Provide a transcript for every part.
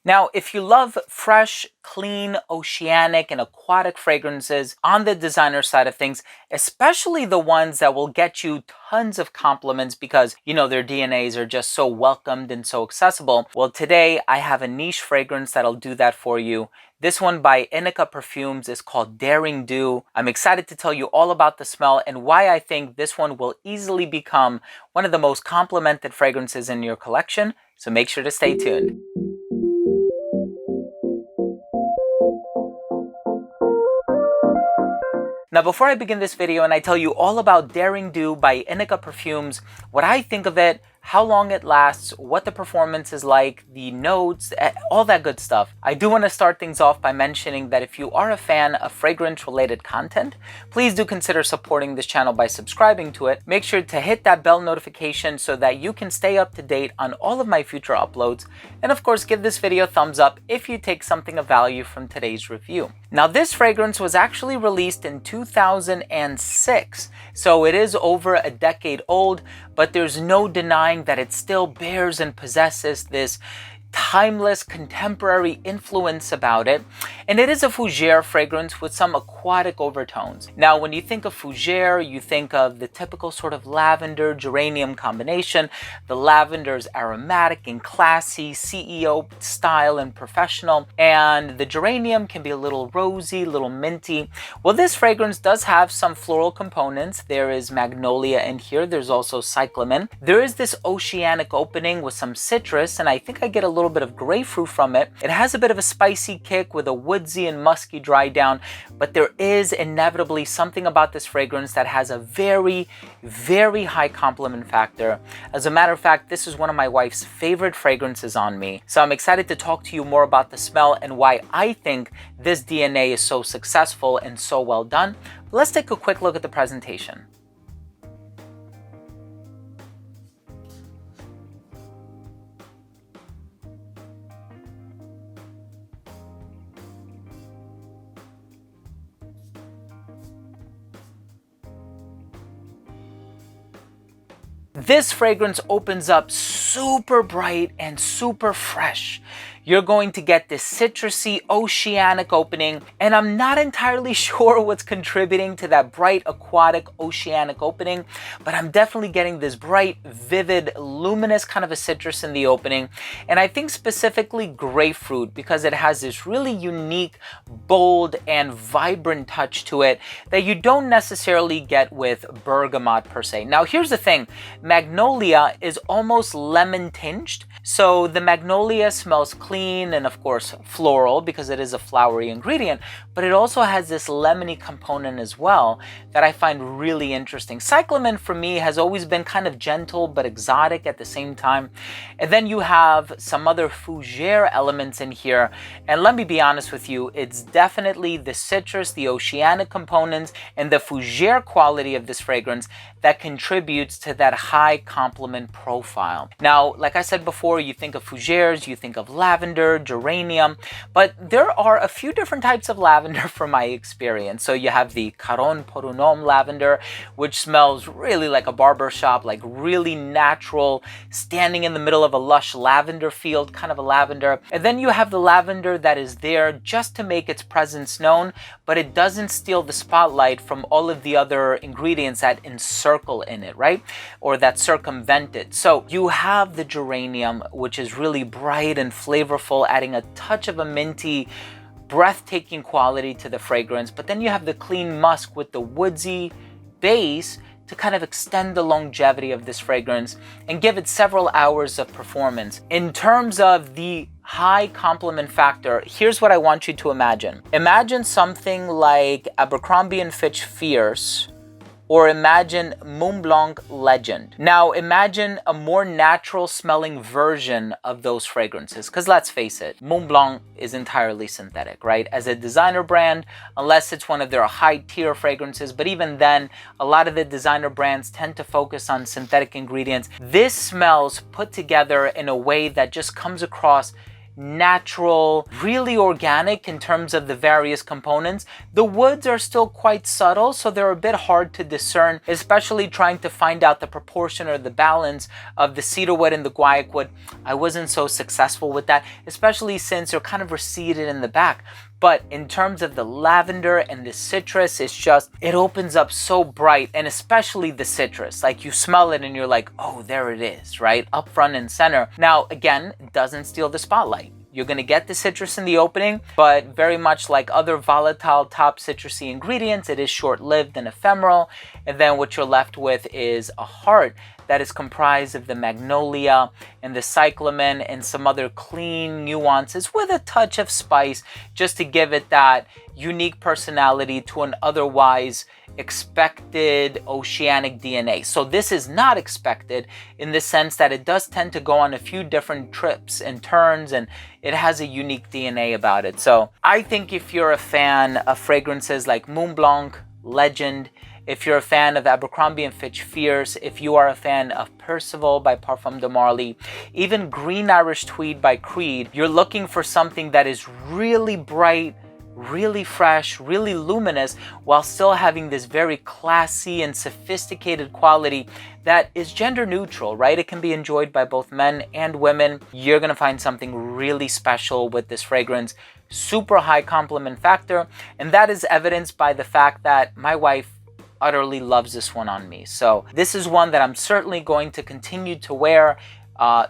Now, if you love fresh, clean, oceanic, and aquatic fragrances on the designer side of things, especially the ones that will get you tons of compliments because, their DNAs are just so welcomed and so accessible, well, today I have a niche fragrance that'll do that for you. This one by Ineke Perfumes is called Daring Do. I'm excited to tell you all about the smell and why I think this one will easily become one of the most complimented fragrances in your collection, so make sure to stay tuned. Now, before I begin this video and I tell you all about Daring Do by Ineke Perfumes, what I think of it, how long it lasts, what the performance is like, the notes, all that good stuff. I do want to start things off by mentioning that if you are a fan of fragrance-related content, please do consider supporting this channel by subscribing to it. Make sure to hit that bell notification so that you can stay up to date on all of my future uploads. And of course, give this video a thumbs up if you take something of value from today's review. Now, this fragrance was actually released in 2006, so it is over a decade old, but there's no denying that it still bears and possesses this timeless contemporary influence about it. And it is a Fougere fragrance with some aquatic overtones. Now, when you think of Fougere, you think of the typical sort of lavender geranium combination. The lavender is aromatic and classy, CEO style and professional, and the geranium can be a little rosy, a little minty. Well, this fragrance does have some floral components. There is magnolia in here. There's also cyclamen. There is this oceanic opening with some citrus, and I think I get a little bit of grapefruit from it. It has a bit of a spicy kick with a woodsy and musky dry down, but there is inevitably something about this fragrance that has a very, very high compliment factor. As a matter of fact, this is one of my wife's favorite fragrances on me. So I'm excited to talk to you more about the smell and why I think this DNA is so successful and so well done. But let's take a quick look at the presentation. This fragrance opens up super bright and super fresh. You're going to get this citrusy oceanic opening, and I'm not entirely sure what's contributing to that bright aquatic oceanic opening, but I'm definitely getting this bright, vivid, luminous kind of a citrus in the opening, and I think specifically grapefruit because it has this really unique, bold, and vibrant touch to it that you don't necessarily get with bergamot per se. Now, here's the thing. Magnolia is almost lemon tinged, so the magnolia smells clean and of course floral because it is a flowery ingredient, but it also has this lemony component as well that I find really interesting. Cyclamen for me has always been kind of gentle but exotic at the same time. And then you have some other Fougere elements in here, and let me be honest with you, it's definitely the citrus, the oceanic components, and the Fougere quality of this fragrance that contributes to that high compliment profile. Now, like I said before, you think of Fougeres, you think of lavender, geranium, but there are a few different types of lavender from my experience. So you have the Caron Porunum lavender, which smells really like a barber shop, like really natural, standing in the middle of a lush lavender field, kind of a lavender. And then you have the lavender that is there just to make its presence known, but it doesn't steal the spotlight from all of the other ingredients that encircle in it, right? Or that circumvent it. So you have the geranium, which is really bright and flavorful, adding a touch of a minty, breathtaking quality to the fragrance. But then you have the clean musk with the woodsy base to kind of extend the longevity of this fragrance and give it several hours of performance. In terms of the high compliment factor, here's what I want you to imagine. Imagine something like Abercrombie & Fitch Fierce, or imagine Mont Blanc Legend. Now imagine a more natural smelling version of those fragrances, because let's face it, Mont Blanc is entirely synthetic, right? As a designer brand, unless it's one of their high tier fragrances, but even then, a lot of the designer brands tend to focus on synthetic ingredients. This smells put together in a way that just comes across natural, really organic in terms of the various components. The woods are still quite subtle, so they're a bit hard to discern, especially trying to find out the proportion or the balance of the cedarwood and the guaiac wood. I wasn't so successful with that, especially since they're kind of receded in the back. But in terms of the lavender and the citrus, it opens up so bright, and especially the citrus. Like, you smell it and you're like, oh, there it is, right? Up front and center. Now, again, it doesn't steal the spotlight. You're going to get the citrus in the opening, but very much like other volatile top citrusy ingredients, it is short-lived and ephemeral. And then what you're left with is a heart that is comprised of the magnolia and the cyclamen and some other clean nuances with a touch of spice, just to give it that unique personality to an otherwise expected oceanic DNA. So this is not expected in the sense that it does tend to go on a few different trips and turns, and it has a unique DNA about it. So I think if you're a fan of fragrances like Mont Blanc, Legend, if you're a fan of Abercrombie & Fitch Fierce, if you are a fan of Percival by Parfum de Marly, even Green Irish Tweed by Creed, you're looking for something that is really bright, really fresh, really luminous, while still having this very classy and sophisticated quality that is gender neutral, right? It can be enjoyed by both men and women. You're gonna find something really special with this fragrance. Super high compliment factor, and that is evidenced by the fact that my wife utterly loves this one on me. So this is one that I'm certainly going to continue to wear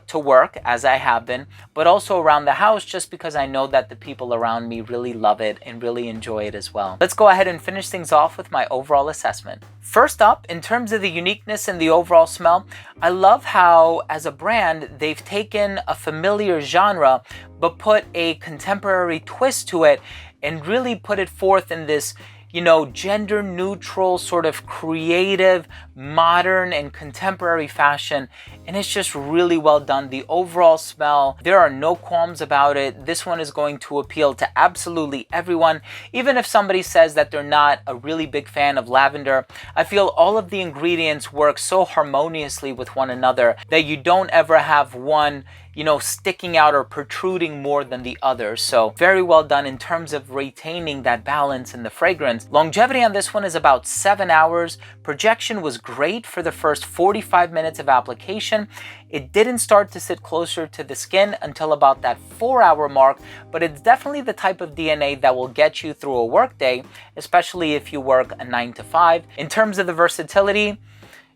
to work, as I have been, but also around the house, just because I know that the people around me really love it and really enjoy it as well. Let's go ahead and finish things off with my overall assessment. First up, in terms of the uniqueness and the overall smell, I love how, as a brand, they've taken a familiar genre but put a contemporary twist to it and really put it forth in this, you know, gender neutral, sort of creative, modern and contemporary fashion. And it's just really well done. The overall smell, there are no qualms about it. This one is going to appeal to absolutely everyone. Even if somebody says that they're not a really big fan of lavender, I feel all of the ingredients work so harmoniously with one another that you don't ever have one, you know, sticking out or protruding more than the other. So very well done in terms of retaining that balance in the fragrance. Longevity on this one is about 7 hours. Projection was great for the first 45 minutes of application. It didn't start to sit closer to the skin until about that 4-hour mark, but it's definitely the type of DNA that will get you through a workday, especially if you work a 9 to 5. In terms of the versatility,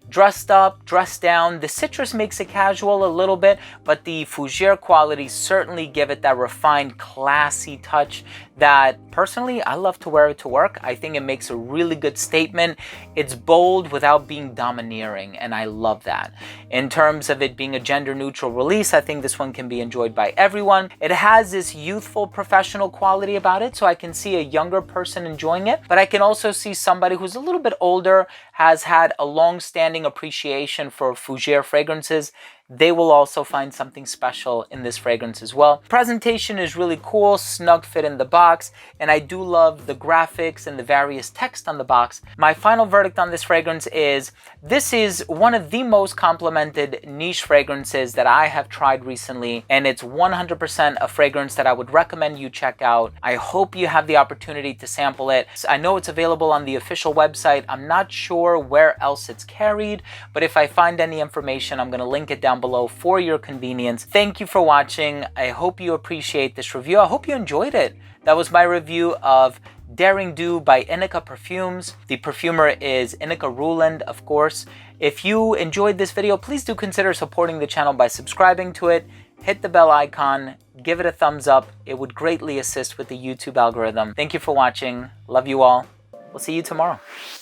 dressed up, dressed down. The citrus makes it casual a little bit, but the Fougere qualities certainly give it that refined, classy touch that personally I love to wear it to work. I think it makes a really good statement. It's bold without being domineering, and I love that. In terms of it being a gender neutral release, I think this one can be enjoyed by everyone. It has this youthful, professional quality about it, so I can see a younger person enjoying it, but I can also see somebody who's a little bit older, has had a long-standing appreciation for Fougere fragrances. They will also find something special in this fragrance as well. Presentation is really cool, snug fit in the box, and I do love the graphics and the various text on the box. My final verdict on this fragrance is, this is one of the most complimented niche fragrances that I have tried recently, and it's 100% a fragrance that I would recommend you check out. I hope you have the opportunity to sample it. I know it's available on the official website. I'm not sure where else it's carried, but if I find any information, I'm going to link it down below for your convenience. Thank you for watching. I hope you appreciate this review. I hope you enjoyed it. That was my review of Daring Do by Ineke Perfumes. The perfumer is Ineke Ruland, of course. If you enjoyed this video, please do consider supporting the channel by subscribing to it. Hit the bell icon, give it a thumbs up. It would greatly assist with the YouTube algorithm. Thank you for watching. Love you all. We'll see you tomorrow.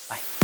Bye.